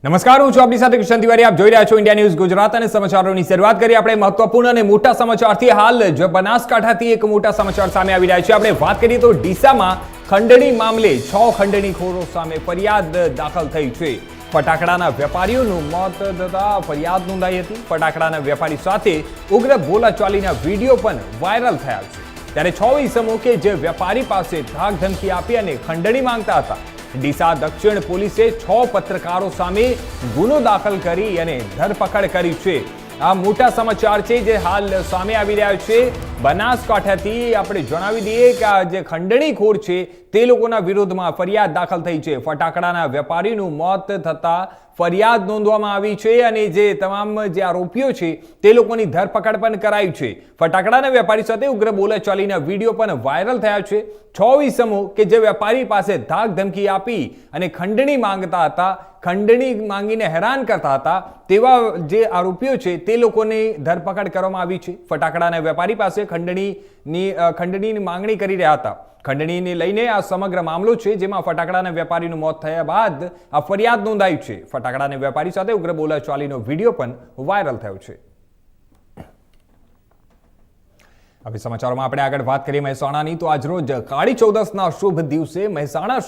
નમસ્કાર, હું છું આપની સાથે કિશન તિવારી. આપ જોઈ રહ્યા છો ઇન્ડિયા ન્યૂઝ ગુજરાત અને સમાચારોની શરૂઆત કરીએ આપણે મહત્વપૂર્ણ અને મોટા સમાચારથી. હાલ જો બનાસકાંઠાથી એક મોટા સમાચાર સામે આવી રહ્યા છે. આપણે વાત કરીએ તો ડીસામાં ખંડણી મામલે 6 ખંડણીખોરો સામે ફરિયાદ દાખલ થઈ છે. ફટાકડાના વેપારીઓનું મોત થતા ફરિયાદ નોંધાઈ હતી. ફટાકડાના વેપારી સાથે ઉગ્ર બોલાચાલીના વિડીયો પણ વાયરલ થયા છે. ત્યારે 6 ઇસમો કે જે વેપારી પાસે ધાક ધમકી આપી અને ખંડણી માંગતા હતા. ડીસા દક્ષિણ પોલીસે 6 પત્રકારો સામે ગુનો દાખલ કરી અને ધરપકડ કરી છે. આ મોટા સમાચાર છે જે હાલ સામે આવી રહ્યા છે. બનાસકાંઠાથી આપણે જણાવી દઈએ કે આ જે ખંડણીખોર છે તે લોકોના વિરોધમાં ફરિયાદ દાખલ થઈ છે. ફટાકડાના વેપારીનું મોત થતા ફરિયાદ નોંધવામાં આવી છે અને જે તમામ જે આરોપીઓ છે તે લોકોની ધરપકડ પણ કરાઈ છે. ફટાકડાના વેપારી સાથે ઉગ્ર બોલાચાલીના વિડીયો પણ વાયરલ થયા છે. 6 ઇસમો કે જે વેપારી પાસે ધાક ધમકી આપી અને ખંડણી માંગતા હતા, ખંડણી માંગીને હેરાન કરતા હતા, તેવા જે આરોપીઓ છે તે લોકોની ધરપકડ કરવામાં આવી છે. ફટાકડાના વેપારી પાસે ખંડણીની માંગણી કરી રહ્યા હતા. ખંડણીને લઈને આ સમગ્ર મામલો છે, જેમાં ફટાકડાના વેપારીનું મોત થયા બાદ આ ફરિયાદ નોંધાઈ છે. ફટાકડાના વેપારી સાથે ઉગ્ર બોલાચાલીનો વિડીયો પણ વાયરલ થયો છે. હવે સમાચારોમાં આપણે આગળ વાત કરીએ મહેસાણાની. તો આજરોજ કાળી ચૌદસના શુભ દિવસે મહેસાણા